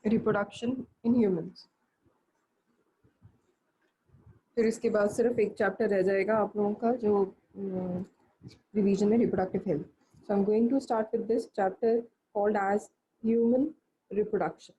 Reproduction in humans. फिर इसके बाद सिर्फ एक चैप्टर रह जाएगा आप लोगों का जो रिवीजन में, reproductive health. So I am going to start with this chapter called as human reproduction.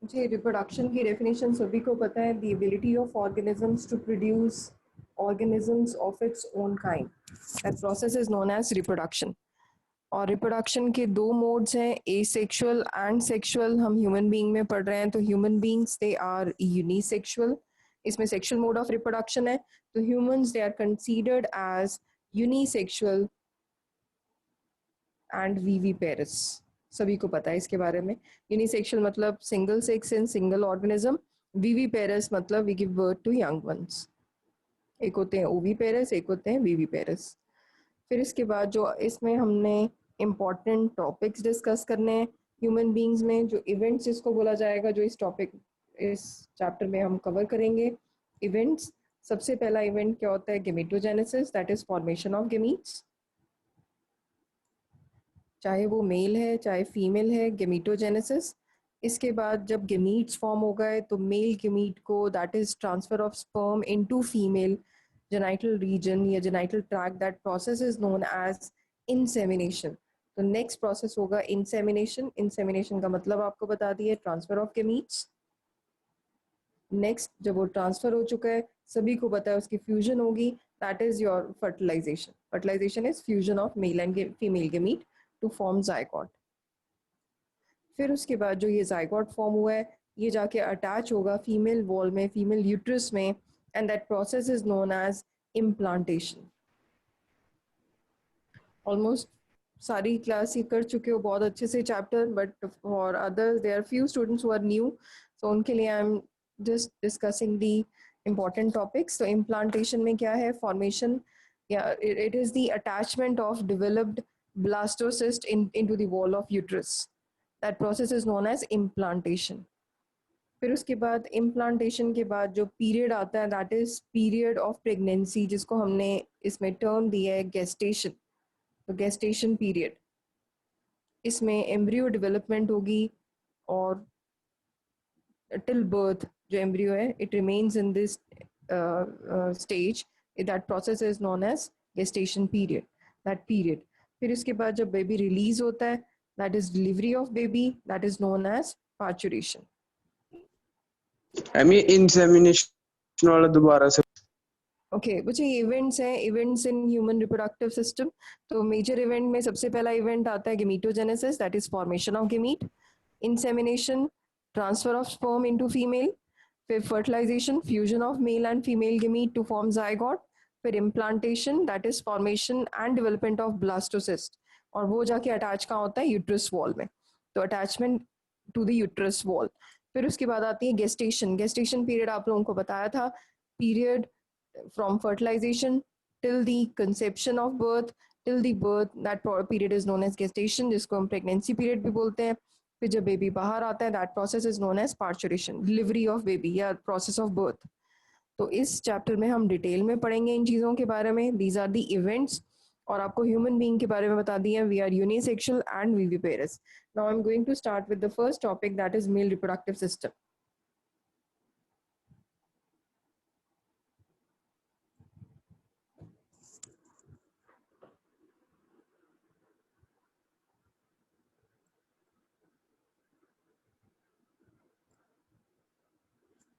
जी, रिप्रोडक्शन की डेफिनेशन सभी को पता है, the ability of organisms to produce organisms of its own kind, that process is known as reproduction. और reproduction के दो modes हैं, एसेक्सुअल एंड सेक्सुअल। हम ह्यूमन बीइंग में पढ़ रहे हैं तो human beings they are unisexual, इसमें सेक्सुअल मोड ऑफ रिप्रोडक्शन है। तो humans they are considered as unisexual and viviparous. सभी को पता है इसके बारे में। यूनिसेक्सुअल मतलब single sex in single organism, viviparous मतलब we give birth to young ones. एक होते हैं ओविपेरस, एक होते हैं विविपेरस। फिर इसके बाद जो इसमें हमने इम्पॉर्टेंट टॉपिक्स डिस्कस करने हैं ह्यूमन बींग्स में, जो इवेंट्स जिसको बोला जाएगा, जो इस चैप्टर में हम कवर करेंगे इवेंट्स। सबसे पहला इवेंट क्या होता है, gametogenesis, that is formation of gametes. चाहे वो मेल है चाहे फीमेल है, गेमीटोजेनेसिस। इसके बाद जब गेमीट्स फॉर्म हो गए तो मेल गेमीट को, that is transfer of sperm into female genital region या genital tract, that process is known as insemination. तो नेक्स्ट प्रोसेस होगा इंसेमिनेशन। इंसेमिनेशन का मतलब आपको बता दिए, ट्रांसफर ऑफ गेमीट्स। नेक्स्ट जब वो ट्रांसफर हो चुका है, सभी को पता है उसकी फ्यूजन होगी, that is your fertilization. Fertilization is fusion of male and female gamete to form zygote. फिर उसके बाद जो ये जायगॉट फॉर्म हुआ है, ये जाके अटैच होगा फीमेल वॉल में, फीमेल यूट्रस में, and that process is known as implantation. Almost सारी क्लास ही कर चुके हो बहुत अच्छे से chapter, but for others there are few students who are new, so उनके लिए I am just discussing the important topics. तो इम्प्लांटेशन में क्या है, फॉर्मेशन या it is the attachment of developed blastocyst into the wall of uterus, that process is known as implantation. फिर उसके बाद इम्प्लांटेशन के बाद जो पीरियड आता है, that is period of pregnancy, जिसको हमने इसमें टर्म दिया है गेस्टेशन। तो गेस्टेशन पीरियड, इसमें एम्ब्रियो डेवलपमेंट होगी और टिल बर्थ जो एम्ब्रियो है it remains in this stage, that process is known as gestation period, that period. फिर इसके बाद जब बेबी रिलीज होता है, that is delivery of baby, that is known as parturition. Insemination वाला दोबारा से। ओके बच्चे, ये इवेंट्स हैं, events in human reproductive system. तो मेजर इवेंट में सबसे पहला इवेंट आता है gametogenesis, that is formation of gamete. Insemination, transfer of sperm into female. फिर fertilisation, fusion of male and female gamete to form zygote. फिर implantation, that is formation and development of blastocyst, और वो जाके attach कहाँ होता है, uterus wall में। तो attachment to the uterus wall. फिर उसके बाद आती है गेस्टेशन। गेस्टेशन पीरियड आप लोगों को बताया था, period from fertilization till the conception of birth, till the birth, that period is known as gestation, जिसको हम pregnancy period भी बोलते हैं। फिर जब बेबी बाहर आता है, that process is known as parturition, delivery of baby या process of birth। तो इस चैप्टर में हम डिटेल में पढ़ेंगे इन चीज़ों के बारे में, दीज आर दी इवेंट्स। और आपको ह्यूमन बीइंग के बारे में बता दिया, we are unisexual and viviparous. Now I am going to start with the first topic, that is male reproductive system.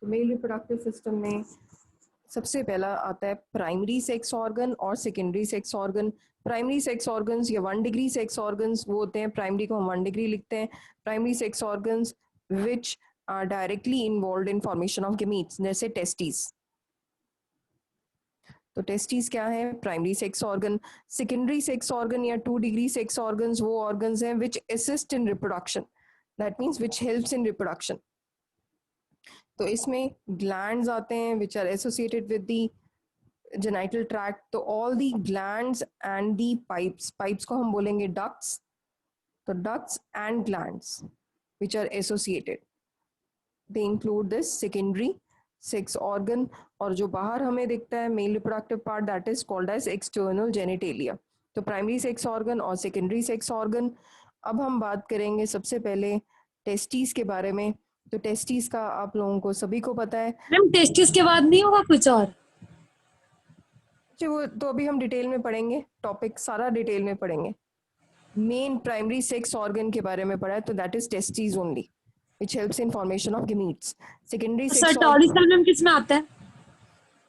तो मेल रिप्रोडक्टिव सिस्टम में सबसे पहला आता है प्राइमरी सेक्स ऑर्गन और secondary sex organ. Primary sex organs या 1 degree sex organs वो होते हैं, प्राइमरी को हम 1 डिग्री लिखते हैं। Primary sex organs which are directly involve in formation of gametes, जैसे टेस्टिस। तो टेस्टिस क्या है, primary sex organ. Secondary sex organ या 2 डिग्री सेक्स ऑर्गन्स वो ऑर्गन्स हैं which assist in reproduction, that means which helps in reproduction. तो इसमें glands आते हैं which are associated with the genital tract. तो all the glands and the pipes, pipes को हम बोलेंगे डक्ट्स। तो ducts and glands which are associated. They include this secondary sex organ, और जो बाहर हमें दिखता है male reproductive part, that is called as external genitalia. तो प्राइमरी सेक्स ऑर्गन और सेकेंडरी सेक्स ऑर्गन। अब हम बात करेंगे सबसे पहले टेस्टिस के बारे में। तो टेस्टिस का आप लोगों को सभी को पता है। मैम टेस्टिस के बाद नहीं होगा कुछ और? वो तो अभी हम डिटेल में पढ़ेंगे, टॉपिक सारा डिटेल में पढ़ेंगे। मेन प्राइमरी सेक्स ऑर्गन के बारे में पढ़ा है, तो that is testis only, which helps in formation of gametes. Secondary sex Sertoli cell ma'am किस में आता है?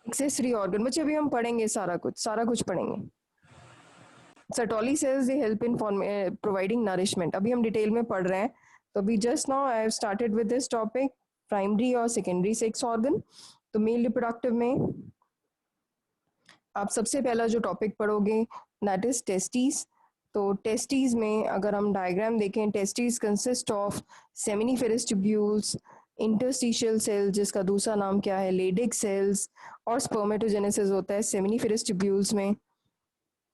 accessory organ, बच्चे अभी हम पढ़ेंगे सारा कुछ पढ़ेंगे। Sertoli cells they help in providing nourishment, अभी हम डिटेल में पढ़ रहे हैं। तो अभी just now I have started with this topic, primary और सेकेंडरी सेक्स ऑर्गन। तो मेल रिप्रोडक्टिव में आप सबसे पहला जो टॉपिक पढ़ोगे दैट इज टेस्टिस। तो टेस्टिस में अगर हम डायग्राम देखें, testis consist of seminiferous tubules, interstitial cells जिसका दूसरा नाम क्या है लेडिक सेल्स, और स्पर्मेटोजेनेसिस होता है सेमिनिफेरस ट्यूब्यूल्स में।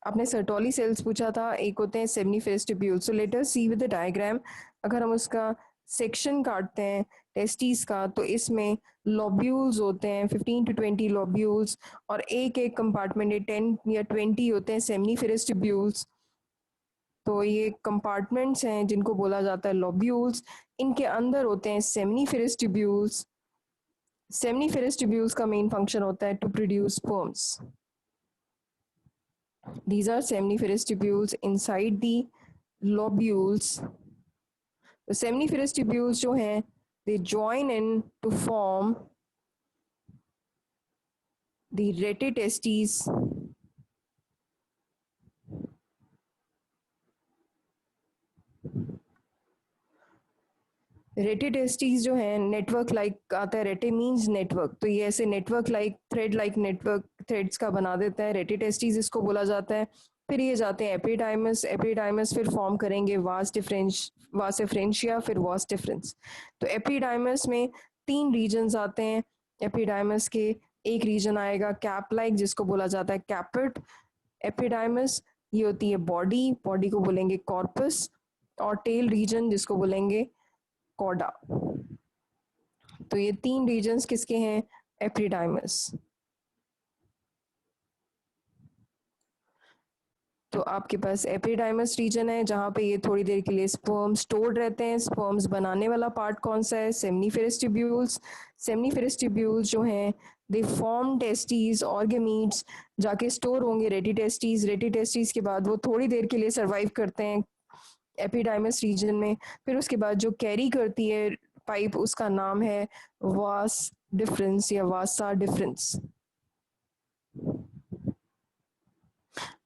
आपने सर्टोली सेल्स पूछा था, एक होते हैं seminiferous tubules. So let us see with the diagram. अगर हम उसका सेक्शन काटते हैं टेस्टिस का, तो इसमें लॉब्यूल्स होते हैं 15 to 20 लॉब्यूल्स, और एक एक कंपार्टमेंट में 10 या 20 होते हैं सेमिनिफेरस ट्यूब्यूल्स। तो ये कंपार्टमेंट्स हैं जिनको बोला जाता है लॉब्यूल्स। इनके अंदर होते हैं सेमिनिफेरस ट्यूब्यूल्स। सेमिनिफेरस ट्यूब्यूल्स का मेन फंक्शन होता है to produce sperms. These are seminiferous tubules inside the lobules. The seminiferous tubules जो हैं they join in to form the retitestes. रेटिटेस्टीज जो है नेटवर्क लाइक आता है, रेटे मीन्स नेटवर्क, तो ये ऐसे network like thread like network threads का बना देता है, रेटिटेस्टीज इसको बोला जाता है। फिर ये जाते हैं एपिडाइमस, एपिडाइमस फिर फॉर्म करेंगे वास एफ्रेंशिया, फिर वास डिफरेंस। तो एपिडाइमस में 3 रीजन्स आते हैं एपिडाइमस के। एक रीजन आएगा कैप लाइक जिसको बोला जाता है कैपेट एपिडाइमस, ये होती है बॉडी, बॉडी को बोलेंगे कॉर्पस, और टेल रीजन जिसको बोलेंगे कॉडा। तो ये 3 रीजन्स किसके हैं एपिडाइमस। तो आपके पास एपिडाइमस रीजन है जहां पे ये थोड़ी देर के लिए स्पर्म स्टोर्ड रहते हैं। स्पर्म्स बनाने वाला पार्ट कौन सा है सेमिनिफेरस ट्यूब्यूल्स। सेमिनिफेरस ट्यूब्यूल्स जो हैं दे फॉर्म टेस्टीज और गेमीट्स, जाके स्टोर होंगे रेटिटेस्टीज। रेटिटेस्टीज के बाद वो थोड़ी देर के लिए सर्वाइव करते हैं एपिडाइमस रीजन में। फिर उसके बाद जो कैरी करती है पाइप उसका नाम है वास डिफरेंस या वासा डिफरेंस।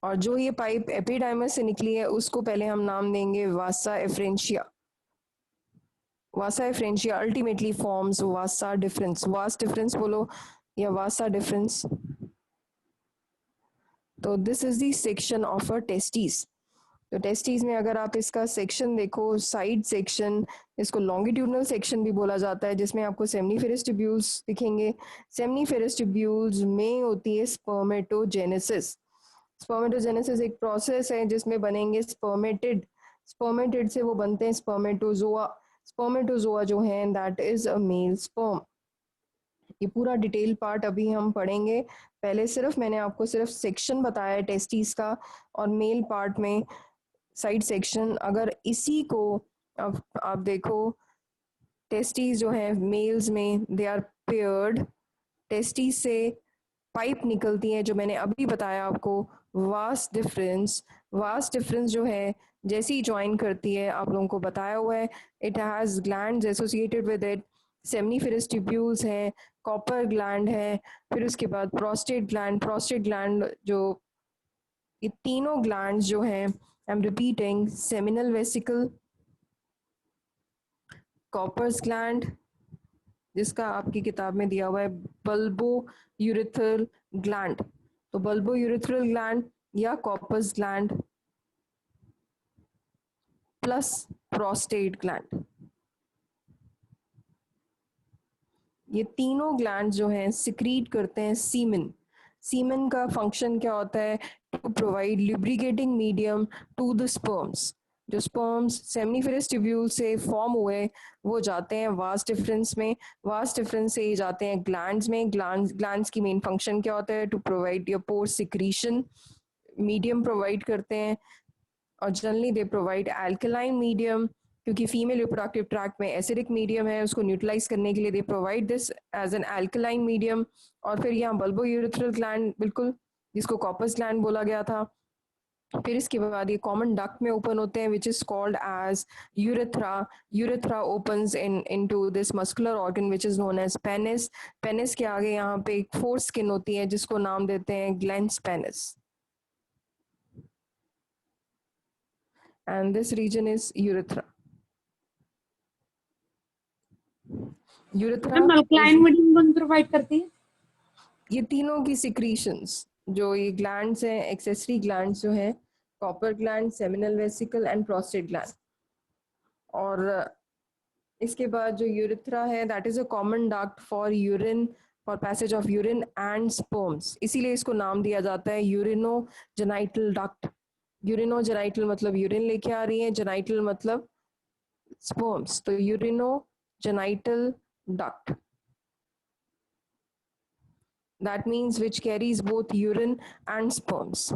और जो ये पाइप एपिडाइमस से निकली है उसको पहले हम नाम देंगे वासा एफ्रेंशिया। वासा एफ्रेंशिया अल्टीमेटली फॉर्म्स वासा डिफरेंस। वास डिफरेंस बोलो या वासा डिफरेंस। तो this is the section of a testis. तो टेस्टिस में अगर आप इसका सेक्शन देखो, साइड सेक्शन, इसको लॉन्गिट्यूडनल सेक्शन भी बोला जाता है, जिसमें आपको सेमिनिफेरस ट्यूब्यूल्स दिखेंगे। सेमिनिफेरस ट्यूब्यूल्स में होती है स्पर्मेटोजेनेसिस। स्पर्मेटोजेनेसिस एक प्रोसेस है जिसमें बनेंगे स्पर्मेटिड, स्पर्मेटिड से वो बनते हैं स्पर्मेटोजोआ। स्पर्मेटोजोआ जो है that is a mail sperm. ये पूरा डिटेल पार्ट अभी हम पढ़ेंगे। पहले सिर्फ मैंने आपको सिर्फ सेक्शन बताया है टेस्टिस का, और मेल पार्ट में साइड सेक्शन। अगर इसी को अब आप देखो, टेस्टिस जो है मेल्स में दे आर पेयर्ड। टेस्टिस से पाइप निकलती है जो मैंने अभी बताया आपको वास डिफरेंस। वास डिफरेंस जो है जैसे ही ज्वाइन करती है, आप लोगों को बताया हुआ है, it has glands associated with it. Seminiferous tubules हैं, कॉपर ग्लैंड है, फिर उसके बाद प्रोस्टेट ग्लैंड। प्रोस्टेट ग्लैंड जो ये तीनों ग्लैंड्स जो हैं, I am repeating, seminal vesicle, Cowper's gland जिसका आपकी किताब में दिया हुआ है बल्बो यूरिथ्रल ग्लैंड। तो बल्बो यूरिथ्रल ग्लैंड या Cowper's gland plus prostate gland, ये तीनों ग्लैंड जो हैं सिक्रीट करते हैं सीमेन। सीमेन का फंक्शन क्या होता है? To provide lubricating medium to the sperms. जो स्पर्म्स सेमनीफेरस ट्यूब्यूल से फॉर्म हुए वो जाते हैं वास्ट डिफरेंस में, वास्ट डिफरेंस से ये जाते हैं ग्लैंड्स में। ग्लैंड्स की मेन फंक्शन क्या होता है? To provide your post secretion medium provide करते हैं, और generally they provide alkaline medium, क्योंकि फीमेल रिप्रोडक्टिव ट्रैक्ट में एसिडिक मीडियम है, उसको न्यूट्रलाइज करने के लिए they provide this as an alkaline medium. और फिर यहाँ बल्बो यूरेथ्रल ग्लैंड, बिल्कुल, जिसको कॉपस ग्लैंड बोला गया था। फिर इसके बाद ये कॉमन डक्ट में ओपन होते हैं which is called as urethra. Urethra opens into this muscular organ which is known as penis. Penis के आगे यहाँ पे एक फोर्थ स्किन होती है जिसको नाम देते हैं glans penis, and this region is urethra. Urethra ma'am alkaline is, medium कौन प्रोवाइड करती है? ये तीनों की सिक्रीशंस, जो ये ग्लैंड्स हैं, एक्सेसरी ग्लैंड्स जो हैं, copper gland, seminal vesicle and prostate gland. और इसके बाद जो यूरेथ्रा है that is a common duct for urine, for passage of urine and sperms, इसीलिए इसको नाम दिया जाता है यूरिनो जेनाइटल डक्ट। यूरिनो जेनाइटल मतलब यूरिन लेके आ रही है, जेनाइटल मतलब sperms, तो urinogenital duct, that means which carries both urine and sperms.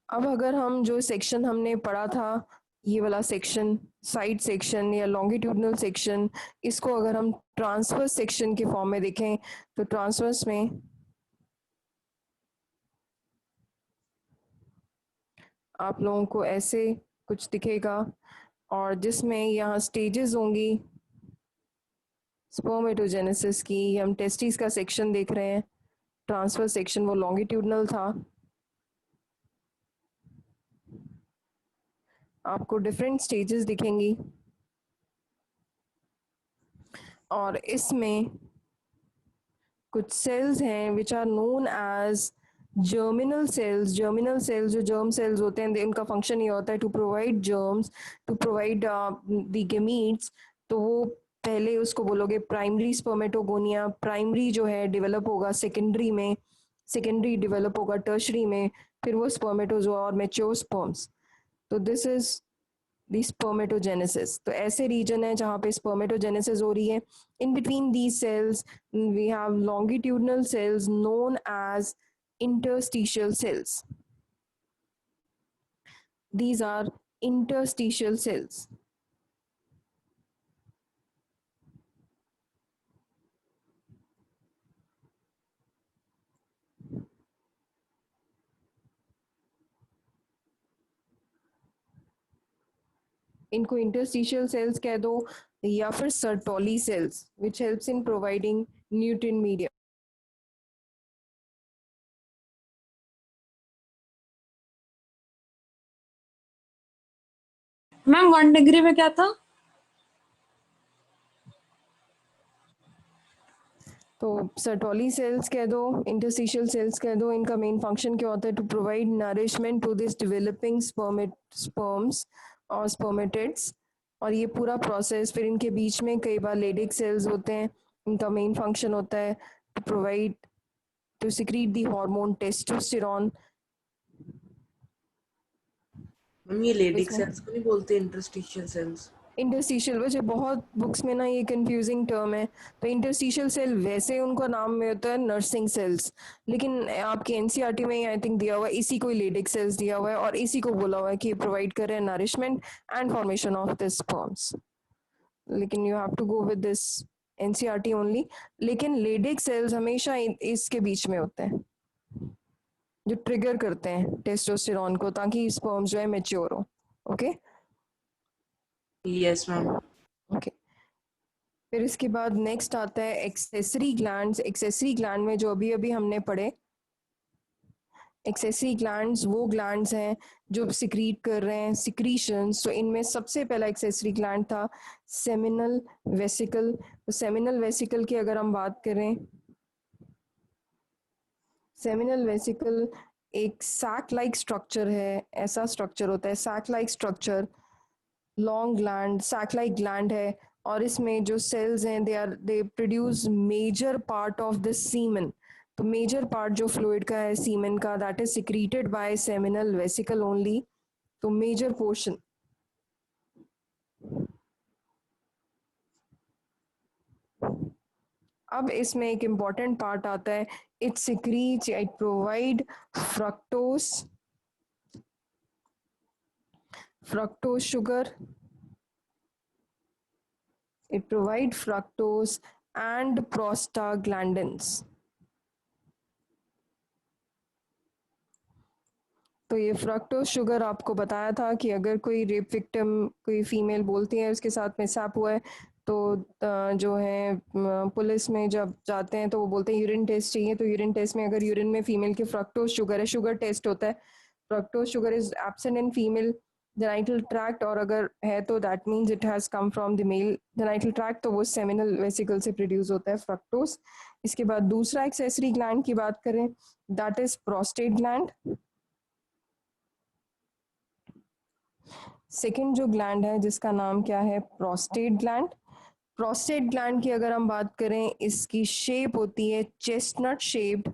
अब अगर हम जो सेक्शन हमने पढ़ा था, ये वाला सेक्शन, साइड सेक्शन या लॉन्गिट्यूडनल सेक्शन, इसको अगर हम ट्रांसवर्स सेक्शन के फॉर्म में देखें तो ट्रांसवर्स में आप लोगों को ऐसे कुछ दिखेगा, और जिसमें यहाँ स्टेजेस होंगी स्पर्मेटोजेनेसिस की। हम टेस्टिस का सेक्शन देख रहे हैं, ट्रांसफर सेक्शन वो लॉन्गिट्यूडनल था। आपको डिफरेंट स्टेजेस दिखेंगी, और इसमें कुछ सेल्स हैं which are known as germinal cells. Germinal cells, जो जर्म सेल्स होते हैं, इनका फंक्शन ये होता है to provide germs, to provide the gametes. तो वो पहले उसको बोलोगे प्राइमरी स्पर्मेटोगोनिया, प्राइमरी जो है डेवलप होगा सेकेंडरी में, सेकेंडरी डेवलप होगा टर्शरी में, फिर वो स्पर्मेटोजोआ और मैच्योर स्पर्म्स। तो दिस इज दी स्पर्मेटोजेनेसिस। तो ऐसे रीजन है जहाँ पे स्पर्मेटोजेनेसिस हो रही है। In between these cells we have longitudinal cells known as interstitial cells. These are interstitial cells. इनको interstitial cells कह दो या फिर Sertoli cells, which helps in providing nutrient medium. Ma'am 1 degree में क्या था? तो सर्टोली सेल्स कह दो, इंटरस्टिशियल सेल्स कह दो, इनका मेन फंक्शन क्या होता है? To provide nourishment to this developing sperms और स्पर्मेटिड्स। और ये पूरा प्रोसेस, फिर इनके बीच में कई बार लेडिक सेल्स होते हैं, इनका मेन फंक्शन होता है to provide, to secrete the hormone testosterone. Ma'am ये लेडिक सेल्स को नहीं बोलते इंटरस्टिशियल सेल्स? इंटरस्टिशियल, वैसे बहुत बुक्स में ना ये कंफ्यूजिंग टर्म है। तो इंटरस्टिशियल सेल वैसे उनका नाम में होता है नर्सिंग सेल्स, लेकिन आपके एनसीईआरटी में आई थिंक दिया हुआ है इसी को लेडिक सेल्स दिया हुआ है, और इसी को बोला हुआ है कि प्रोवाइड कर रहे हैं nourishment and formation of this sperms. लेकिन you have to go with this NCERT only. लेकिन लेडिक सेल्स हमेशा इसके बीच में होते हैं, जो ट्रिगर करते हैं टेस्टोस्टेरोन को, ताकि स्पर्म्स जो है मैच्योर हो। Okay, yes ma'am. ओके। फिर इसके बाद नेक्स्ट आता है एक्सेसरी ग्लैंड्स। एक्सेसरी ग्लैंड में जो अभी अभी हमने पढ़े, एक्सेसरी ग्लैंड्स वो ग्लैंड्स हैं जो सिक्रीट कर रहे हैं सिक्रीशंस। तो इनमें सबसे पहला एक्सेसरी ग्लैंड था सेमिनल वेसिकल। तो सेमिनल वेसिकल की अगर हम बात करें, सेमिनल वेसिकल एक सैक लाइक स्ट्रक्चर है, ऐसा स्ट्रक्चर होता है sac like structure, long gland, sac like gland है। और इसमें जो सेल्स हैं they produce major part of the semen. तो मेजर पार्ट जो फ्लूइड का है सीमेन का, that is secreted by seminal vesicle only. तो मेजर पोर्शन, अब इसमें एक इम्पॉर्टेंट पार्ट आता है, it secretes, it provide fructose, fructose sugar, it provide fructose and prostaglandins. तो ये फ्रक्टोज शुगर आपको बताया था कि अगर कोई रेप विक्टिम, कोई फीमेल बोलती है उसके साथ मिसहैप हुआ है, तो जो है पुलिस में जब जाते हैं तो वो बोलते हैं यूरिन टेस्ट चाहिए, तो यूरिन टेस्ट में अगर यूरिन में फीमेल के फ्रक्टोज शुगर है, शुगर टेस्ट होता है, fructose sugar is absent in female genital tract, और अगर है तो that means it has come from the mail genital tract, तो वो सेमिनल वेसिकल से प्रोड्यूस होता है फ्रक्टोज। इसके बाद दूसरा एक्सेसरी ग्लैंड की बात करें, that is prostate gland. Second जो ग्लैंड है जिसका नाम क्या है, प्रोस्टेट ग्लैंड। प्रोस्टेट ग्लैंड की अगर हम बात करें, इसकी शेप होती है चेस्टनट शेप्ड,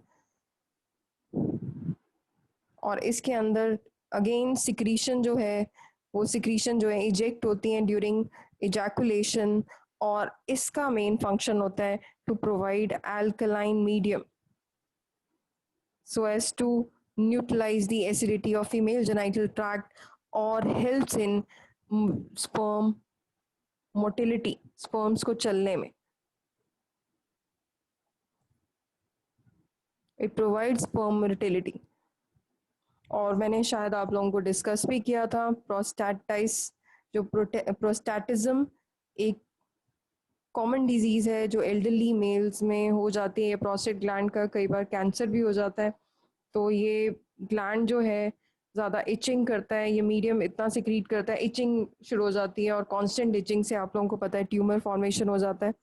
और इसके अंदर अगेन सिक्रीशन जो है, वो सिक्रीशन जो है इजेक्ट होती है ड्यूरिंग इजैकुलेशन, और इसका मेन फंक्शन होता है to provide alkaline medium so as to neutralize the acidity of female genital tract, or helps in sperm motility, sperms को चलने में, it provides sperm motility। और मैंने शायद आप लोगों को डिस्कस भी किया था प्रोस्टैटाइस, जो प्रोस्टैटिज्म एक कॉमन डिजीज है जो एल्डरली मेल्स में हो जाती है, प्रोस्टेट ग्लैंड का कई बार कैंसर भी हो जाता है, तो ये ग्लैंड जो है ज़्यादा इचिंग करता है, ये मीडियम इतना सिक्रीट करता है, इचिंग शुरू हो जाती है, और कांस्टेंट इचिंग से आप लोगों को पता है ट्यूमर फॉर्मेशन हो जाता है।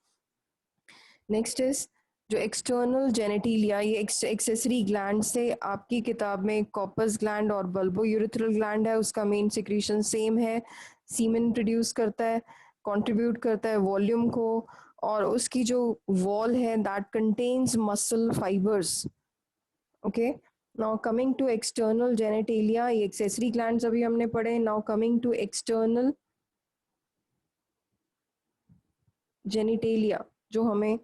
नेक्स्ट इज जो एक्सटर्नल जेनेटिलिया, ये एक्सेसरी ग्लैंड से आपकी किताब में कॉपस ग्लैंड और बल्बो यूरिथ्रल ग्लैंड है, उसका मेन सिक्रीशन सेम है, सीमेन प्रोड्यूस करता है, कंट्रीब्यूट करता है वॉल्यूम को, और उसकी जो वॉल है that contains muscle fibres. Okay, now coming to external genitalia, ये एक्सेसरी ग्लैंड्स अभी हमने पढ़े। Now coming to external genitalia, जो हमें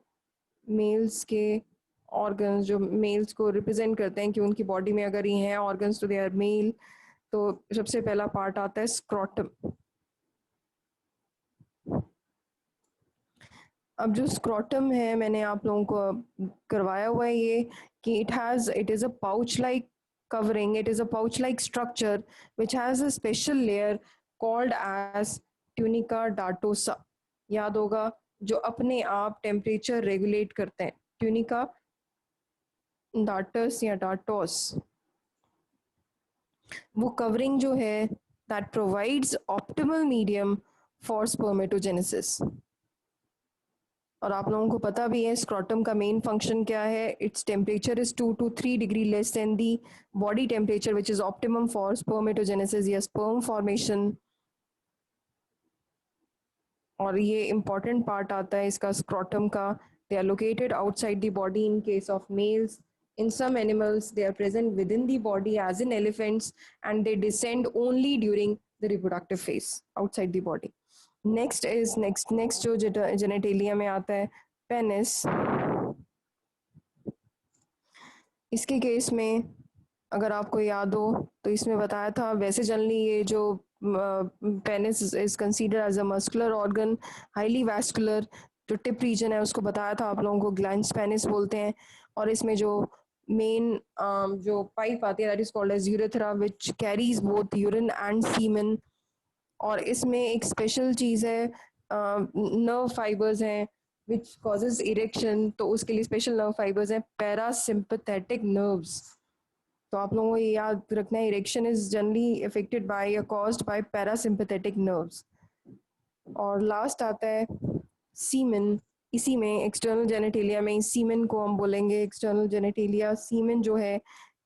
मेल्स के ऑर्गन्स, जो मेल्स को रिप्रेजेंट करते हैं कि उनकी बॉडी में अगर ये हैं ऑर्गन्स तो दे आर मेल, तो सबसे पहला पार्ट आता है स्क्रोटम। अब जो स्क्रोटम है मैंने आप लोगों को करवाया हुआ है ये, कि it is a pouch like covering, it is a pouch like structure which has a special layer called as tunica datosa। याद होगा, जो अपने आप टेम्परेचर रेगुलेट करते हैं, ट्यूनिका डाटस या डाटोस, वो कवरिंग जो है that provides optimal medium for spermatogenesis. और आप लोगों को पता भी है स्क्रोटम का मेन फंक्शन क्या है, its temperature is 2 to 3 degree less than the body temperature which is optimum for spermatogenesis या स्पर्म फॉर्मेशन। और ये इंपॉर्टेंट पार्ट आता है इसका स्क्रोटम का, they are located outside the body in case of males, in some animals they are present within the body as in elephants, and they descend only during the reproductive phase outside the body। next जो genitalia में आता है penis. इसके case में अगर आपको याद हो तो इसमें बताया था, वैसे जनरली ये जो penis is considered as a muscular organ, highly vascular, जो टिप रीजन है उसको बताया था आप लोगों को ग्लैंड्स पेनिस बोलते हैं, और इसमें जो मेन जो पाइप आती है that is called as urethra which carries both urine and semen. और इसमें एक स्पेशल चीज है, नर्व फाइबर्स हैं विच कॉजेज इरेक्शन, तो उसके लिए स्पेशल नर्व फाइबर्स हैं पैरासिम्पथेटिक नर्व्स। तो आप लोगों को ये याद रखना है, erection is generally affected by या कॉज्ड बाय पैरासिम्पथेटिक नर्व्स। और लास्ट आता है सीमेन। इसी में एक्सटर्नल जेनेटेलिया में सीमेन को हम बोलेंगे एक्सटर्नल जेनेटेलिया। सीमेन जो है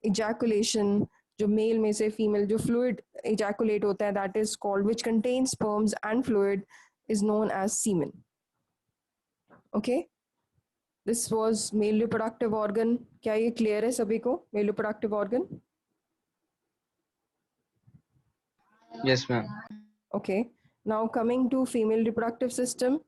इजैकुलेशन, जो मेल में से फीमेल जो फ्लूइड इजैकुलेट होता है that is called which contain sperms and fluid is known as semen. Okay, this was male reproductive organ. क्या ये क्लियर है सभी को, male reproductive organ? Yes, ma'am. Okay. Now coming to female reproductive system.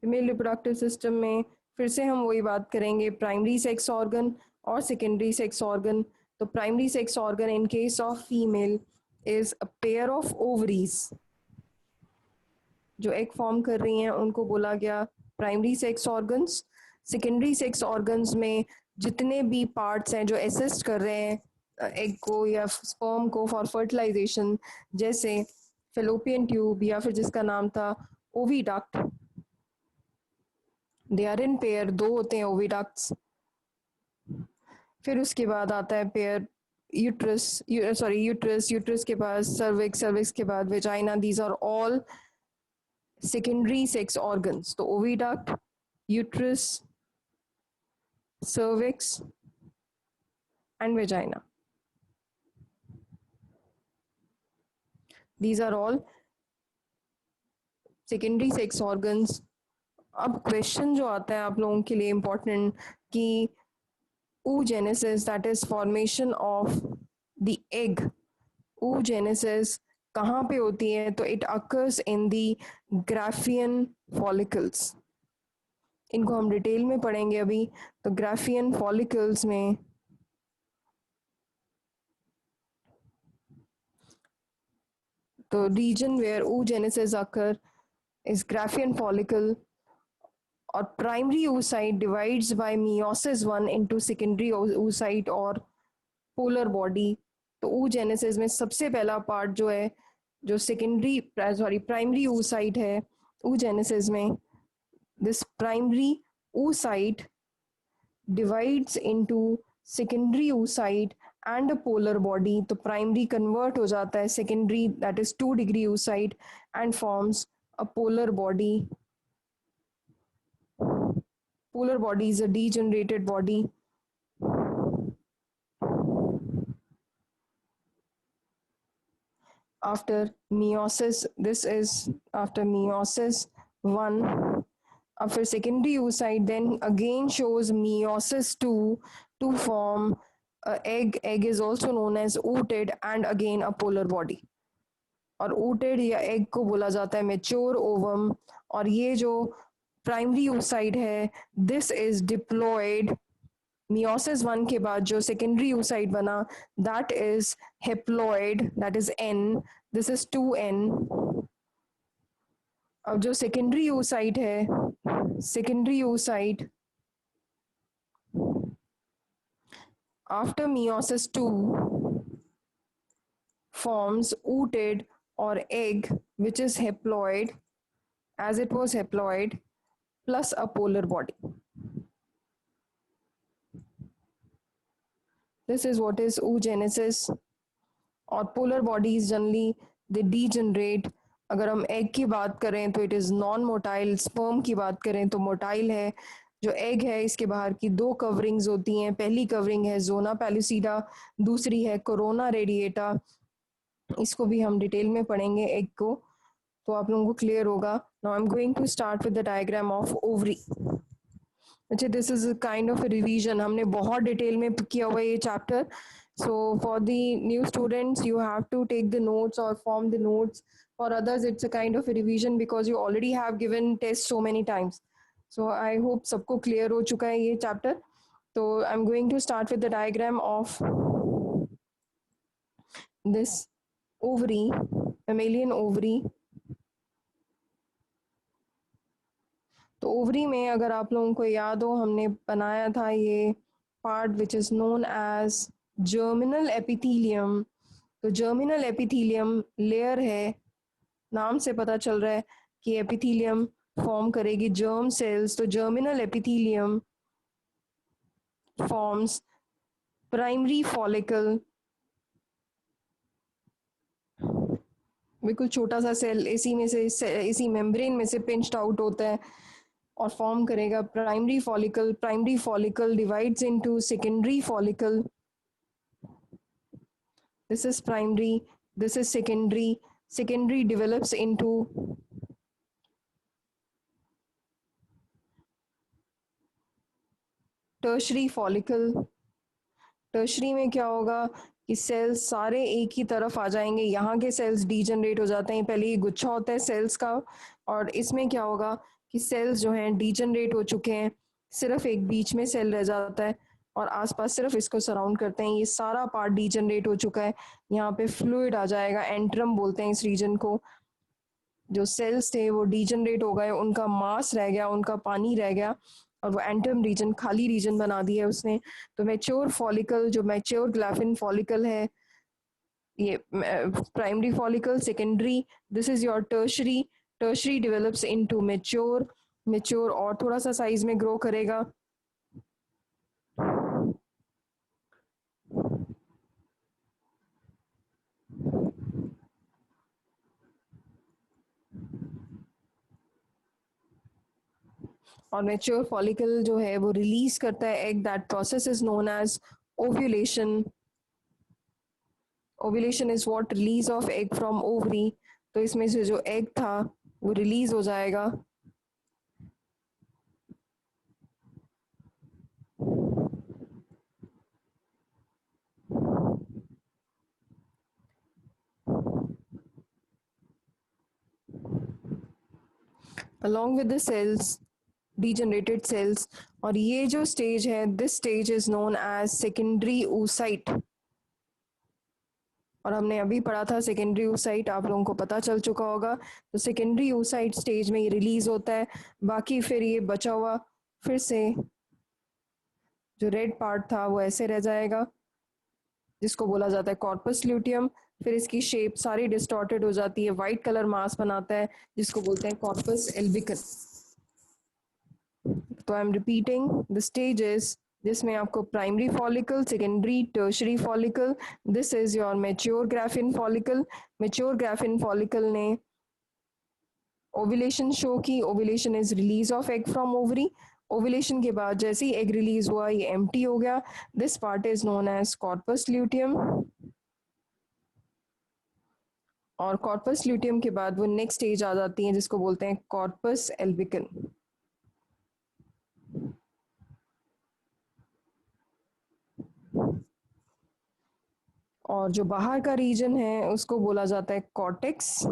Female reproductive system में फिर से हम वही बात करेंगे, प्राइमरी सेक्स ऑर्गन और सेकेंडरी सेक्स ऑर्गन. तो primary sex organ in case of female is a pair of ovaries. जो एग फॉर्म कर रही हैं उनको बोला गया primary sex organs. Secondary sex organs में जितने भी पार्ट्स हैं जो असिस्ट कर रहे हैं एग को या स्पर्म को फॉर फर्टिलाइजेशन, जैसे फेलोपियन ट्यूब या फिर जिसका नाम था oviduct, they are in pair, दो होते हैं ओविडक्ट्स. फिर उसके बाद आता है पेयर यूट्रस, यूट्रस के पास सर्विक्स, सर्विक्स के बाद vagina. These are all secondary sex organs. तो oviduct, uterus, cervix and vagina, these are all secondary sex organs. अब क्वेश्चन जो आता है आप लोगों के लिए इम्पोर्टेंट कि oogenesis, that is formation of the egg, oogenesis कहाँ पे होती है? तो it occurs in the Graafian follicles. इनको हम डिटेल में पढ़ेंगे अभी. तो ग्राफियन फॉलिकल्स में तो region where oogenesis occur is Graafian follicle, और primary oocyte divides by meiosis 1 into secondary oocyte और polar body. तो oogenesis में सबसे पहला पार्ट जो है, जो प्राइमरी oocyte है oogenesis में, this primary oocyte divides into secondary oocyte and a polar body. तो primary convert हो जाता है secondary, that is 2 degree oocyte, and forms a polar body. Polar body is a degenerated body. After meiosis, this is after meiosis 1. After secondary oocyte then again shows meiosis 2 to form a egg. Egg is also known as ooted and again a polar body. और ooted या egg को बोला जाता है mature ovum. और ये जो primary oocyte है, this is diploid. meiosis 1 के बाद जो secondary oocyte बना, that is haploid, that is N. This is 2N. अब जो secondary oocyte है, secondary oocyte after meiosis 2 forms ooted or egg which is haploid, as it was haploid, plus a polar body. This is what is oogenesis. और polar bodies generally they degenerate. अगर हम egg की बात करें तो it is non-motile. sperm की बात करें तो motile है. जो egg है इसके बाहर की दो कवरिंग्स होती हैं. पहली कवरिंग है जोना पैलुसिडा, दूसरी है कोरोना रेडिएटा. इसको भी हम डिटेल में पढ़ेंगे egg को, तो आप लोगों को क्लियर होगा. Now I am going to start with the diagram of ovary. अच्छा, this is kind of revision. हमने बहुत डिटेल में किया हुआ ये chapter. So for the new students, you have to take the notes or form the notes. For others, it's a kind of a revision because you already have given tests so many times. So I hope सबको clear हो चुका है ये chapter. So I'm going to start with the diagram of this ovary, mammalian ovary. तो ovary में अगर आप लोगों को याद हो, हमने बनाया था ये part which is known as germinal epithelium. तो जर्मिनल एपिथीलियम लेयर है, नाम से पता चल रहा है कि एपिथीलियम फॉर्म करेगी जर्म सेल्स. तो germinal epithelium forms primary follicle, बिल्कुल छोटा सा सेल इसी में से, इसी मेम्ब्रेन में से पिंच्ड आउट होता है और फॉर्म करेगा primary follicle. Primary follicle divides into secondary follicle. This is primary, this is secondary. Secondary develops into tertiary follicle. Tertiary में क्या होगा कि सेल्स सारे एक ही तरफ आ जाएंगे, यहाँ के सेल्स डीजनरेट हो जाते हैं, पहले ये गुच्छा होता है सेल्स का, और इसमें क्या होगा कि सेल्स जो हैं डीजनरेट हो चुके हैं, सिर्फ एक बीच में सेल रह जाता है और आसपास सिर्फ इसको सराउंड करते हैं, ये सारा पार्ट डीजनरेट हो चुका है। यहाँ पे फ्लूइड आ जाएगा, एंट्रम बोलते हैं इस रीजन को। जो सेल्स थे वो डीजनरेट हो गए, उनका मास रह गया, उनका पानी रह गया, और वो एंटम रीजन खाली रीजन बना दिया है उसने। तो मैच्योर फॉलिकल, जो मैच्योर ग्लाफिन फॉलिकल है, ये primary follicle, secondary, this is your tertiary. Tertiary develops into mature, mature और थोड़ा सा साइज में ग्रो करेगा। और मैच्योर फॉलिकल जो है वो रिलीज करता है egg, that process is known as ovulation. Ovulation is what release of egg from ovary. तो इसमें से जो एग था वो रिलीज हो जाएगा। along with the cells, degenerated cells, और ये जो स्टेज है, this stage is known as secondary oocyte। और हमने अभी पढ़ा था सेकेंडरी oocyte, आप लोगों को पता चल चुका होगा। तो सेकेंडरी oocyte स्टेज में ये रिलीज होता है, बाकी फिर ये बचा हुआ फिर से जो रेड पार्ट था वो ऐसे रह जाएगा, जिसको बोला जाता है कॉर्पस ल्यूटियम। फिर इसकी शेप सारी डिस्टॉर्टेड हो जाती है, वाइट कलर मास बनाता है, जिसको बोलते हैं कॉर्पस एल्बिकन। तो आई एम रिपीटिंग द स्टेजेस, जिसमें आपको primary follicle, secondary, tertiary follicle, this is your mature graphene follicle. Mature graphene follicle ने ओव्यूलेशन शो की, ovulation is release of egg from ovary. Ovulation के बाद जैसे ही एग रिलीज हुआ ये एम्प्टी हो गया, this part is known as corpus luteum. और कॉर्पस ल्यूटियम के बाद वो नेक्स्ट स्टेज आ जाती है जिसको बोलते हैं कॉर्पस एल्बिकन। और जो बाहर का रीजन है उसको बोला जाता है cortex.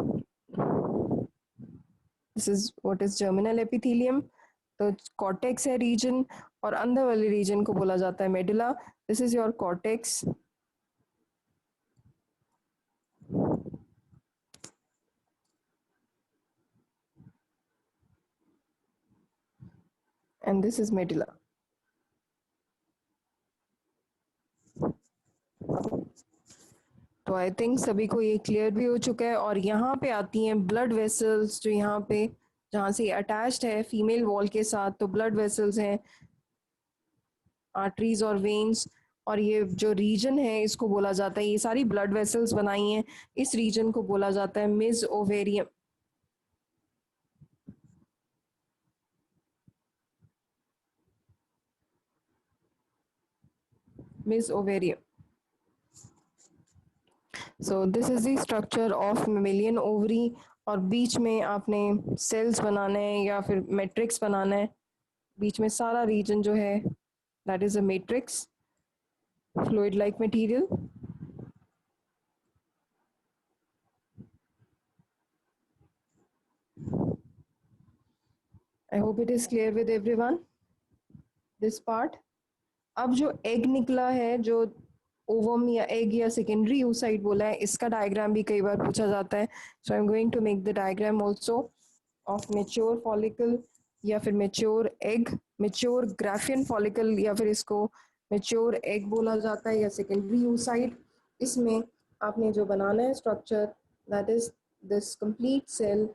This is what is germinal epithelium. तो कॉर्टेक्स है रीजन, और अंदर वाले रीजन को बोला जाता है medulla. This is your cortex. And this is medulla. तो आई थिंक सभी को ये क्लियर भी हो चुका है। और यहाँ पे आती हैं ब्लड वेसल्स, जो यहाँ पे जहाँ से अटैच्ड है फीमेल वॉल के साथ, तो ब्लड वेसल्स हैं, आर्टरीज और वेन्स। और ये जो रीजन है इसको बोला जाता है, ये सारी ब्लड वेसल्स बनाई हैं, इस रीजन को बोला जाता है mesovarium. Mesovarium. So this is the structure of mammalian ovary. और बीच में आपने सेल्स बनाना है या फिर मैट्रिक्स बनाना है, बीच में सारा रीजन जो है that is a matrix, fluid like material. I hope it is clear with everyone this part. अब जो एग निकला है, जो ओवम या एग या सेकेंडरी oocyte बोला है, इसका डायग्राम भी कई बार पूछा जाता है। So I am going to make the diagram also of mature follicle या फिर mature egg, mature Graafian follicle या फिर इसको मेच्योर एग बोला जाता है, या सेकेंडरी oocyte। इसमें आपने जो बनाना है structure, that is this complete cell.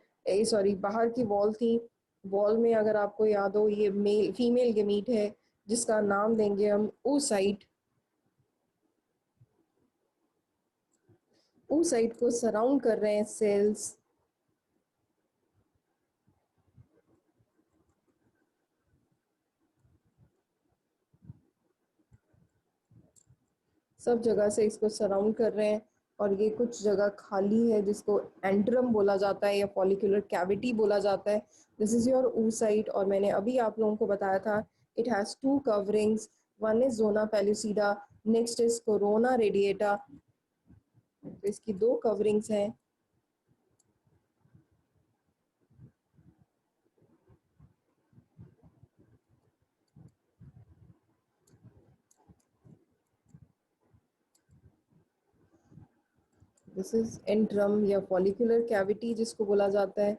Sorry, बाहर की वॉल थी, वॉल में अगर आपको याद हो ये मेल फीमेल गेमीट है, जिसका नाम देंगे हम oocyte। oocyte को सराउंड कर रहे हैं सेल्स। सब जगह से इसको सराउंड कर रहे हैं, और ये कुछ जगह खाली है जिसको एंट्रम बोला जाता है या फॉलिकुलर कैविटी बोला जाता है। This is your oocyte। और मैंने अभी आप लोगों को बताया था It has two coverings. One is zona pellucida, next is corona radiata. तो इसकी दो coverings हैं. दिस इज एंट्रम या फॉलिकुलर कैविटी जिसको बोला जाता है.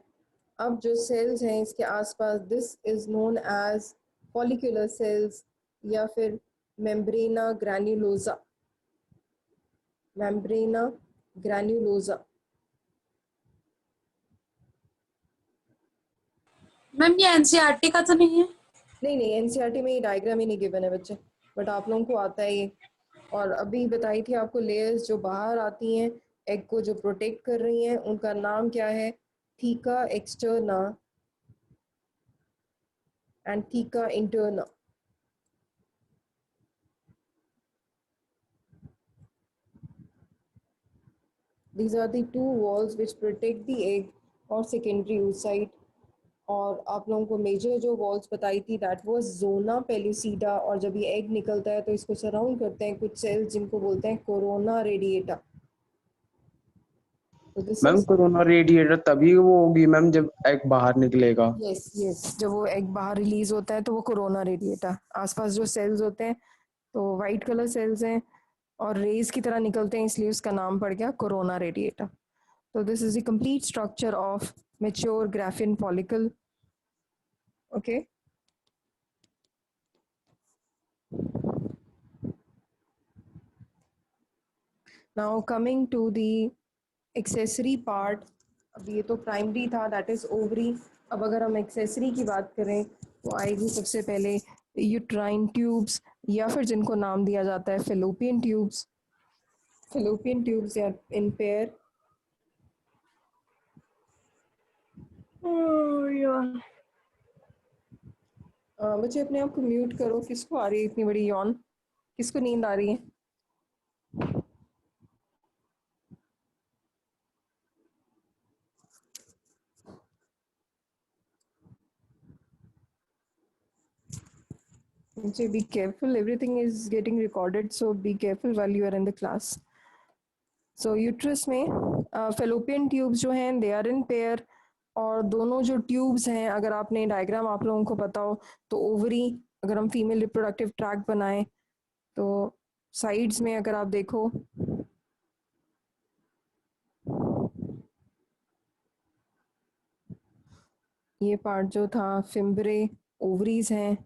अब जो सेल्स हैं इसके आसपास, this is known as follicular cells या फिर membrana granulosa. Membrana granulosa. Ma'am ये एनसीईआरटी का तो नहीं है? नहीं, एनसीईआरटी में ये डायग्राम ही नहीं गिवन है बच्चे, बट आप लोगों को आता है ये. और अभी बताई थी आपको लेयर्स जो बाहर आती हैं एग को जो प्रोटेक्ट कर रही हैं, उनका नाम क्या है? Theca externa and theca interna. These are the two walls which protect the egg or secondary oocyte. और आप लोगों को मेजर जो वॉल्स बताई थी दैट वाज जोना पेलुसिडा. और जब ये एग निकलता है तो इसको सराउंड करते हैं कुछ सेल्स जिनको बोलते हैं कोरोना रेडिएटा. तो this ma'am is corona radiator तभी वो होगी मैम जब एग बाहर निकलेगा. यस, जब वो एग बाहर रिलीज होता है तो वो कोरोना रेडिएटा. आसपास जो सेल्स होते हैं तो वाइट कलर सेल्स हैं और रेज की तरह निकलते हैं, इसलिए उसका नाम पड़ गया corona radiata. So this is the complete structure of mature graphene follicle. Okay. Now coming to the accessory part. अब ये तो प्राइमरी था, दैट इज ओवरी. अब अगर हम एक्सेसरी की बात करें तो आएगी सबसे पहले यूट्राइन ट्यूब्स या फिर जिनको नाम दिया जाता है फेलोपियन ट्यूब्स. फेलोपियन ट्यूब्स या इन पेयर. बच्चे अपने आप को म्यूट करो. किसको आ रही है इतनी बड़ी यौन? किसको नींद आ रही है? So be careful, everything is getting recorded, so be careful while you are in the class. So uterus में fallopian tubes जो हैं they are in pair. और दोनों जो ट्यूब्स हैं, अगर आपने डायग्राम आप लोगों को पता हो तो ओवरी, अगर हम फीमेल रिप्रोडक्टिव ट्रैक्ट बनाएं तो साइड्स में अगर आप देखो ये पार्ट जो था फिम्ब्रे ओवरीज हैं.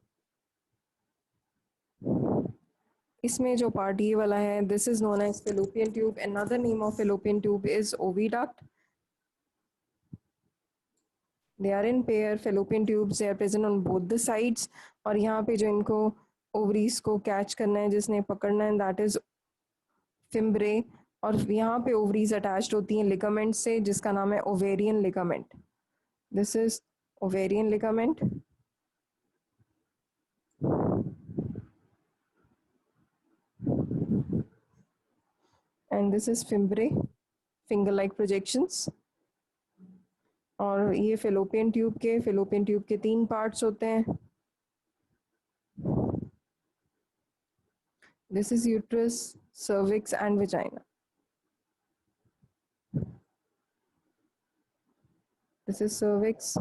इसमें जो पार्ट ये वाला है this is known as fallopian tube. Another name of fallopian tube is oviduct. They are in pair. Fallopian tubes, they are present on both the sides. और यहाँ पे जो इनको ovaries को कैच करना है, जिसने पकड़ना है, that is फिम्ब्रे. और यहाँ पे ovaries attached होती हैं ligament से जिसका नाम है ovarian ligament. This is ovarian ligament. And this is fimbriae, finger-like projections. और ये fallopian tube के 3 parts होते हैं. This is uterus, cervix and vagina. This is cervix.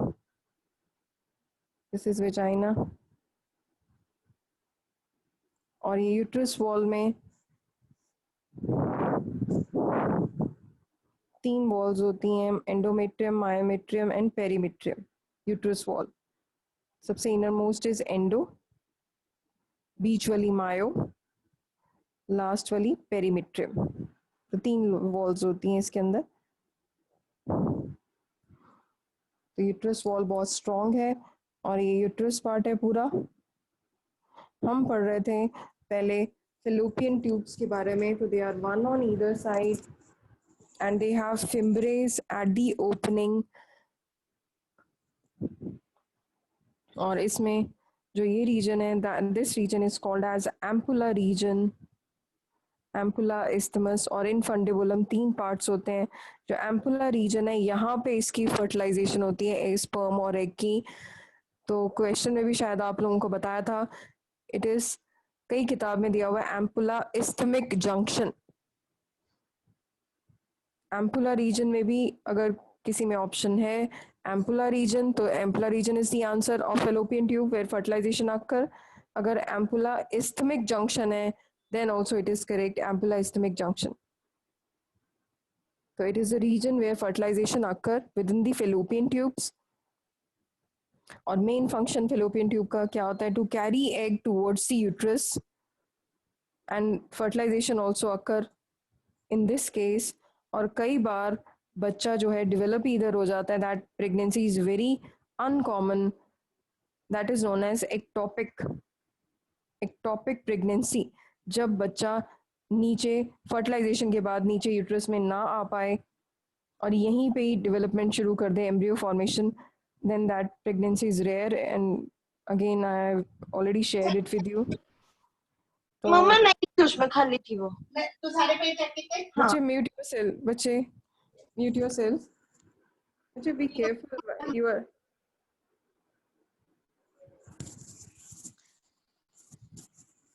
This is vagina. और ये यूट्रस वॉल में 3 वॉल्स होती हैं, endometrium, myometrium and perimetrium. Uterus wall सबसे इनर मोस्ट इज एंडो, बीच वाली मायो, लास्ट वाली पेरीमेट्रियम. तो 3 वॉल्स होती हैं इसके अंदर. तो यूट्रस वॉल बहुत स्ट्रॉन्ग है और ये यूट्रस पार्ट है पूरा. हम पढ़ रहे थे पहले fallopian tubes के बारे में. तो they are one on either side and they have fimbriae at the opening. और इसमें जो ये रीजन है, this region is called as ampulla region. Ampulla, isthmus और इनफंडिबुलम 3 पार्ट्स होते हैं. जो एम्पुला रीजन है यहाँ पे इसकी फर्टिलाइजेशन होती है स्पर्म और एग की. तो क्वेश्चन में भी शायद आप लोगों को बताया था, इट इज कई किताब में दिया हुआ है ampulla isthmic junction. Ampulla region में भी अगर किसी में ऑप्शन है एम्पुला रीजन, तो ampulla region is the answer of fallopian tube where fertilisation occur. अगर एम्पुला इस्थमिक जंक्शन है then also it is correct, ampulla isthmic junction. So it is a region where fertilization occur within the fallopian tubes. और main function fallopian tube का क्या होता है? To carry egg towards the uterus and fertilisation also occur in this case. और कई बार बच्चा जो है डेवलप इधर हो जाता है, that pregnancy is very uncommon, that is known as ectopic pregnancy. जब बच्चा नीचे फर्टिलाइजेशन के बाद नीचे यूट्रस में ना आ पाए और यहीं पे ही डेवलपमेंट शुरू कर दे, embryo formation, then that pregnancy is rare, and again I have already shared it with you. तो मम्मा नहीं थी उसमें, खाली थी वो। तो सारे पेज थे। बच्चे म्यूट योरसेल्फ, बच्चे म्यूट योरसेल्फ, बच्चे be careful, you are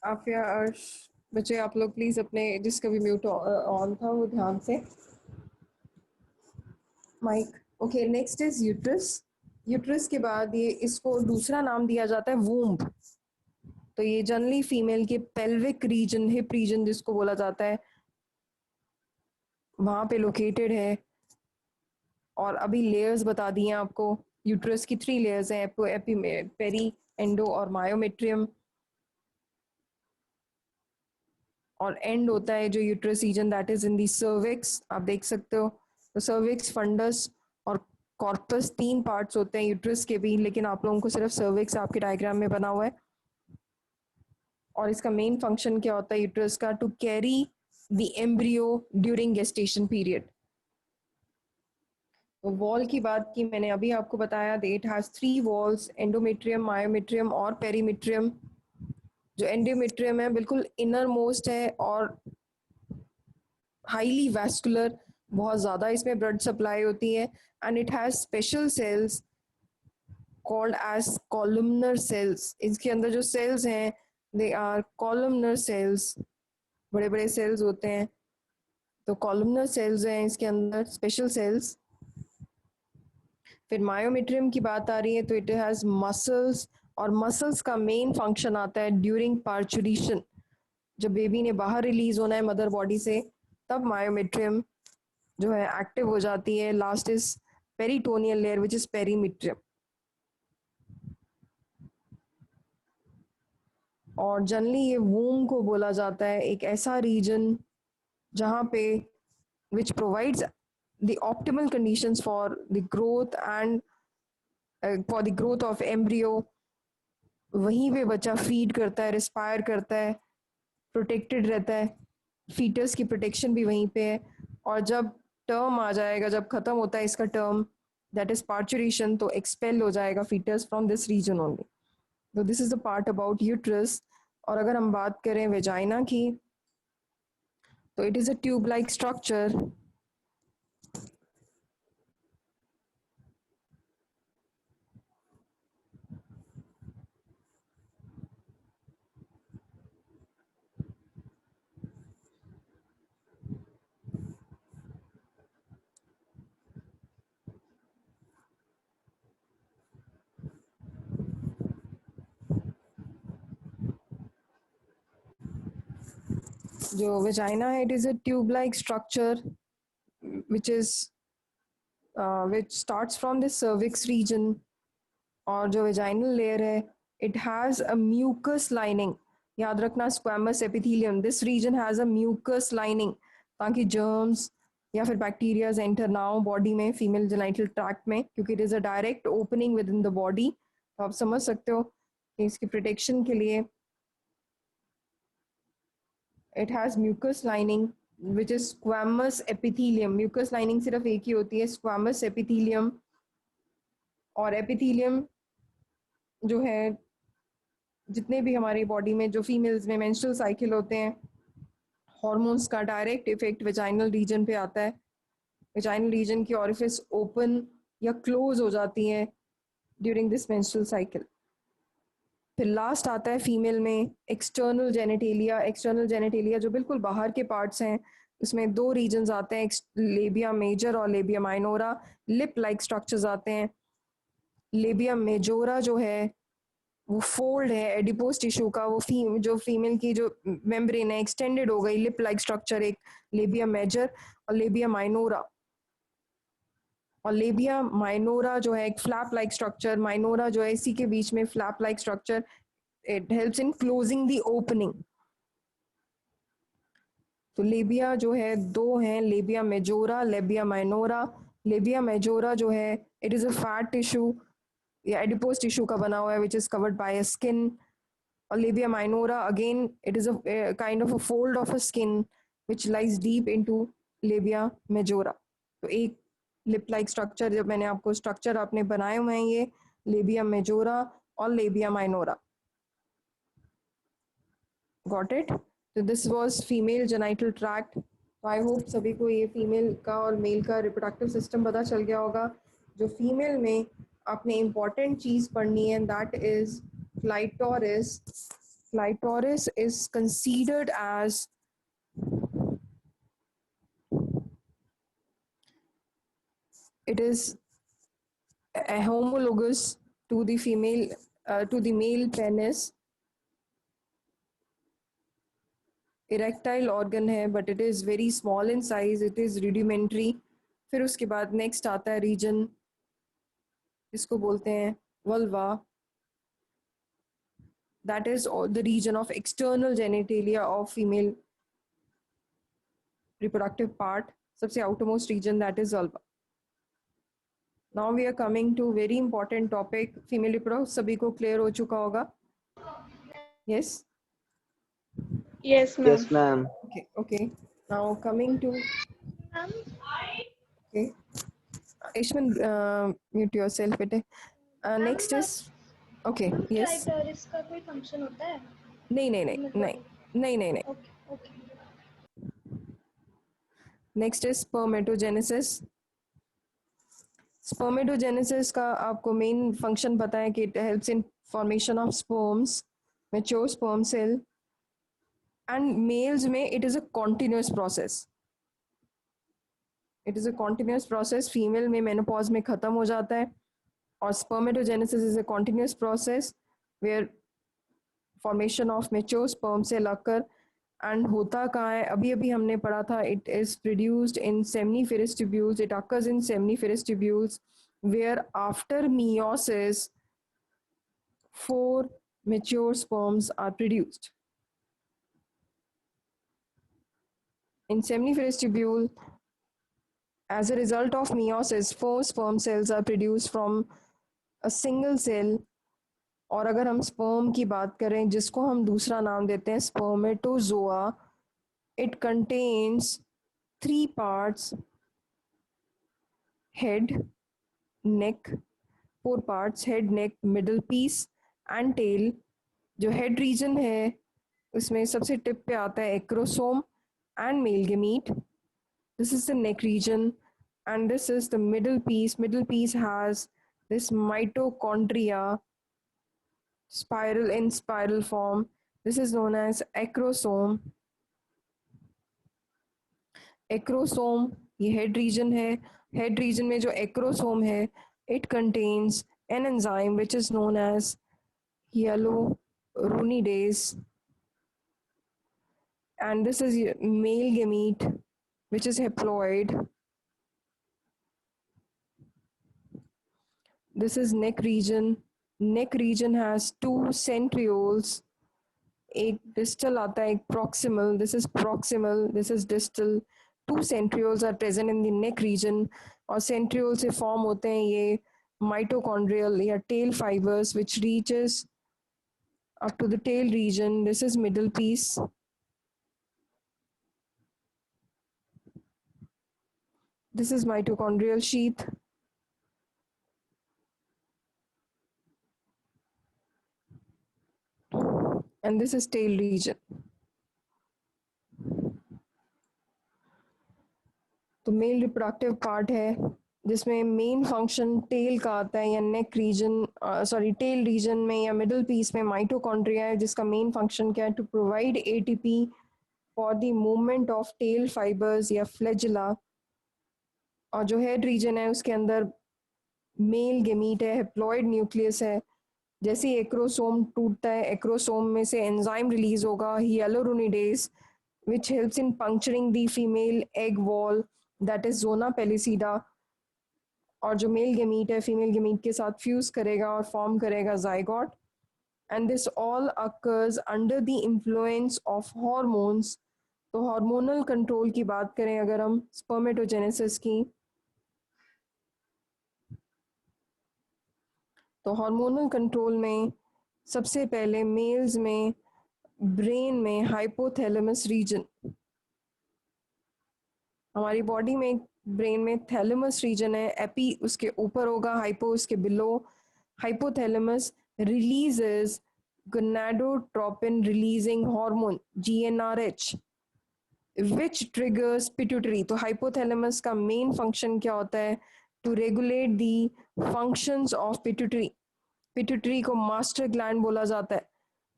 Afiya, Arsh, बच्चे आप लोग प्लीज अपने जिसका भी म्यूट ऑन था वो ध्यान से mic. Okay, next is uterus. Uterus के बाद ये इसको दूसरा नाम दिया जाता है वूम्ब। तो ये जनरली फीमेल के पेल्विक रीजन, हिप रीजन जिसको बोला जाता है, वहां पे लोकेटेड है। और अभी लेयर्स बता दिए आपको, यूट्रस की 3 लेयर्स हैं, पेरी, एंडो और मायोमेट्रियम। और एंड होता है जो uterus region, that is in the cervix, आप देख सकते हो। तो सर्विक्स, फंडस और कॉर्पस 3 पार्ट्स होते हैं यूट्रस के भी, लेकिन आप लोगों को सिर्फ सर्विक्स आपके डायग्राम में बना हुआ है। और इसका मेन फंक्शन क्या होता है यूट्रस का? To carry the embryo during gestation period. तो वॉल की बात की मैंने अभी आपको बताया, it has 3 walls, endometrium, myometrium और पेरीमेट्रियम। जो एंडोमेट्रियम है बिल्कुल इनर मोस्ट है और हाईली वैस्कुलर, बहुत ज़्यादा इसमें ब्लड सप्लाई होती है। And it has special cells called as columnar cells. इसके अंदर जो सेल्स हैं दे आर कॉलमनर सेल्स, बड़े बड़े सेल्स होते हैं। तो कॉलमनर सेल्स हैं इसके अंदर, स्पेशल सेल्स। फिर मायोमेट्रियम की बात आ रही है तो इट हैज मसल्स, और मसल्स का मेन फंक्शन आता है ड्यूरिंग पार्चुरेशन। जब बेबी ने बाहर रिलीज होना है मदर बॉडी से, तब मायोमेट्रियम जो है एक्टिव हो जाती है। Last is peritoneal layer which is perimetrium. और जनरली ये वूम को बोला जाता है एक ऐसा रीजन जहाँ पे which provides the optimal conditions for the growth and for the growth of embryo. वहीं पे बच्चा फीड करता है, रिस्पायर करता है, प्रोटेक्टेड रहता है, फीटस की प्रोटेक्शन भी वहीं पे है। और जब टर्म आ जाएगा, जब खत्म होता है इसका टर्म, दैट इज पार्चुरेशन, तो एक्सपेल हो जाएगा foetus from this region only. तो this is the part about uterus. और अगर हम बात करें वेजाइना की, तो it is a tube like structure. जो वेजाइना है, it is a tube like structure which is which starts from the cervix region। और जो वेजाइनल लेयर है, it has a mucus lining. याद रखना, squamous epithelium, this region has a mucus lining, ताकि germs या फिर bacterias enter ना हो बॉडी में, फीमेल जेनिटल ट्रैक्ट में, क्योंकि it is a direct opening with in the body. तो आप समझ सकते हो कि इसकी प्रोटेक्शन के लिए it has mucus lining which is squamous epithelium. Mucus lining सिर्फ एक ही होती है, स्क्वैमस एपिथेलियम। और एपिथेलियम जो है, जितने भी हमारी बॉडी में जो फीमेल्स में मेंस्ट्रुअल साइकिल होते हैं, हार्मोन्स का डायरेक्ट इफेक्ट वेजाइनल रीजन पे आता है। वेजाइनल रीजन की ऑरिफिस ओपन या क्लोज हो जाती है ड्यूरिंग दिस मेंस्ट्रुअल साइकिल। फिर लास्ट आता है फीमेल में एक्सटर्नल जेनेटेलिया। एक्सटर्नल जेनेटेलिया जो बिल्कुल बाहर के पार्ट्स हैं, उसमें दो रीजन्स आते हैं, लेबिया मेजर और labia minora. Lip like structures आते हैं। लेबिया मेजोरा जो है वो फोल्ड है एडिपोज टिश्यू का, वो जो फीमेल की जो मेम्ब्रेन है एक्सटेंडेड हो गई, लिप लाइक स्ट्रक्चर एक लेबिया मेजर। और लेबिया माइनोरा, और लेबिया माइनोरा जो है एक फ्लैप लाइक स्ट्रक्चर, माइनोरा जो है इसी के बीच में flap like structure, it helps in closing the opening. तो लेबिया जो है दो हैं, labia majora, labia minora. Labia majora जो है it is a fat tissue या एडिपोज टिश्यू का बना हुआ है which is covered by a skin. और labia minora again it is a kind of a fold of a skin which lies deep into labia majora. तो एक lip like structure, जब मैंने आपको स्ट्रक्चर आपने बनाए हुए हैं ये लेबिया मेजोरा और लेबिया माइनोरा। Got it? तो this was female genital tract. तो आई होप सभी को ये फीमेल का और मेल का रिप्रोडक्टिव सिस्टम पता चल गया होगा। जो फीमेल में आपने इम्पॉर्टेंट चीज पढ़नी है that is clitoris. Clitoris is considered as it is a homologous to the female to the male penis। Erectile organ है but it is very small in size, it is rudimentary. फिर उसके बाद next आता है reason, इसको बोलते हैं vulva. That is the region of external genitalia of female reproductive part, सबसे outermost region that is vulva. Now we are coming to very important topic, female reproductive सभी को क्लियर हो चुका होगा? Yes Yes, ma'am. Yes, ma'am. okay now coming to okay Ishman, mute yourself bete. Next is okay yes clitoris का कोई function होता है? नहीं नहीं नहीं नहीं नहीं नहीं नहीं okay okay. Next is spermatogenesis. Spermatogenesis का आपको मेन फंक्शन पता है कि it helps in formation of sperms, mature sperm cell. And males में it is a continuous process, it is a continuous process. Female में मेनोपॉज में खत्म हो जाता है, और spermatogenesis is a continuous process where formation of mature sperm cell occur। and होता कहाँ है, अभी अभी हमने पढ़ा था, it is produced in seminiferous tubules, it occurs in seminiferous tubules where after meiosis 4 mature sperms are produced. In seminiferous tubule, as a result of meiosis 4 sperm cells are produced from a single cell। और अगर हम sperm की बात करें जिसको हम दूसरा नाम देते हैं spermatozoa, it contains 3 parts, head, neck, 4 parts, head, neck, middle piece and tail. जो हेड रीजन है उसमें सबसे टिप पे आता है acrosome and male gamete, this is the neck region. And this is the middle piece, middle piece has this mitochondria spiral in spiral form, this is known as acrosome। Acrosome ये head region है, head region में जो acrosome है it contains an enzyme which is known as hyaluronidase। and this is male gamete which is haploid। this is neck region, neck region has 2 centrioles, एक distal आता है एक proximal, this is proximal, this is distal. 2 centrioles are present in the neck region, और centriole से form होते हैं ये mitochondrial या tail fibres which reaches up to the tail region, this is middle piece. This is mitochondrial sheath, and this is tail region। तो male reproductive part है जिसमें main function tail का आता है या neck region, sorry tail region में या middle piece में माइटोकॉन्ड्रिया है, जिसका मेन फंक्शन क्या है, to provide ATP for the movement of tail fibres या फ्लैजिला। और जो हेड रीजन है उसके अंदर मेल गेमीट है, हेप्लॉइड न्यूक्लियस है। जैसे ही एक्रोसोम टूटता है, एक्रोसोम में से एंजाइम रिलीज होगा हियालुरोनिडेज, which helps in puncturing the female egg wall, that is zona pellicida। और जो मेल गेमीट है फीमेल गेमीट के साथ फ्यूज करेगा और फॉर्म करेगा zygote. And this all occurs under the influence of hormones. तो हार्मोनल कंट्रोल की बात करें अगर हम स्पर्मेटोजेनेसिस की, तो हार्मोनल कंट्रोल में सबसे पहले मेल्स में ब्रेन में हाइपोथैलेमस रीजन, हमारी बॉडी में ब्रेन में थैलेमस रीजन है, एपी उसके ऊपर होगा, हाइपो उसके below. Hypothalamus releases gonadotropin releasing hormone GnRH which triggers pituitary। तो हाइपोथैलेमस का मेन फंक्शन क्या होता है, to regulate the functions of pituitary. Pituitary को मास्टर ग्लैंड बोला जाता है,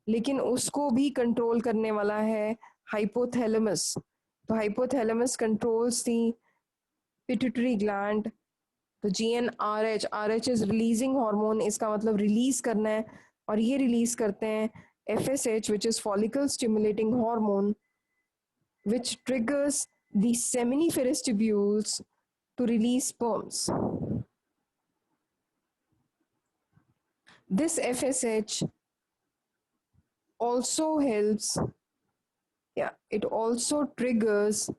लेकिन उसको भी कंट्रोल करने वाला है हाइपोथैलेमस। तो हाइपोथैलेमस कंट्रोल्स दी पिट्यूटरी ग्लैंड। तो GnRH, RH is releasing hormone, इसका मतलब रिलीज करना है, और ये रिलीज करते हैं FSH which is follicle stimulating hormone which triggers the seminiferous tubules to release sperms. This FSH also helps, it also triggers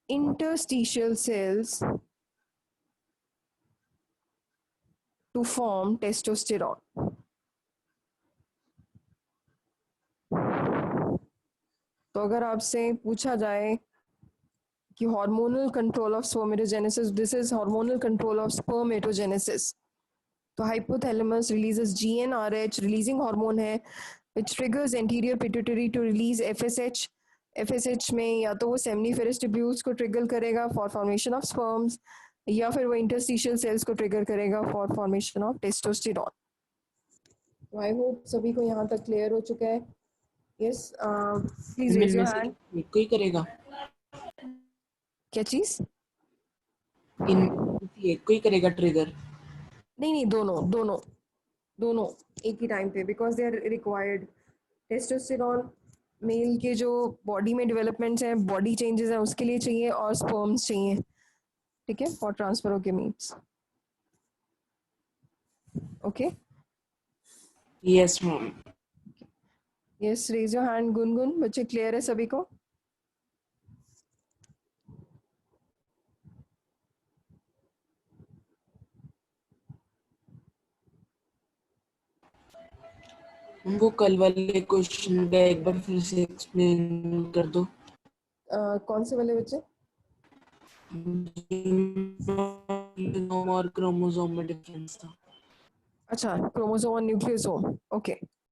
interstitial cells to form testosterone। तो अगर आपसे पूछा जाए कि hormonal control of spermatogenesis, this is hormonal control of spermatogenesis. तो hypothalamus releases GnRH, releasing hormone है, which triggers anterior pituitary to release FSH। FSH में या तो वो सेमनीफेरस ट्यूब्यूल्स को ट्रिगर करेगा फॉर फॉर्मेशन ऑफ स्पर्म्स, या फिर वो इंटरस्टिशियल सेल्स को ट्रिगर करेगा फॉर फॉर्मेशन ऑफ टेस्टोस्टेरॉन। तो आई होप सभी को यहाँ तक क्लियर हो चुका है। Yes, please raise your hand. एक को ही करेगा, क्या चीज? एक को ही करेगा ट्रिगर? नहीं, दोनों दोनों दोनों एक ही टाइम पे, because they are required. Testosterone male के जो बॉडी में डेवलपमेंट्स हैं, बॉडी चेंजेस हैं, उसके लिए चाहिए, और स्पर्म्स चाहिए, ठीक है, for transfer of gametes. Okay, yes ma'am. Yes, raise your hand. Gungun, बच्चे क्लियर है सभी को? वो कल वाले क्वेश्चन का एक बार फिर से एक्सप्लेन कर दो। कौन से वाले बच्चे? और क्रोमोसोम में डिफरेंस था। अच्छा, क्रोमोसोम और न्यूक्लियोसोम, ओके।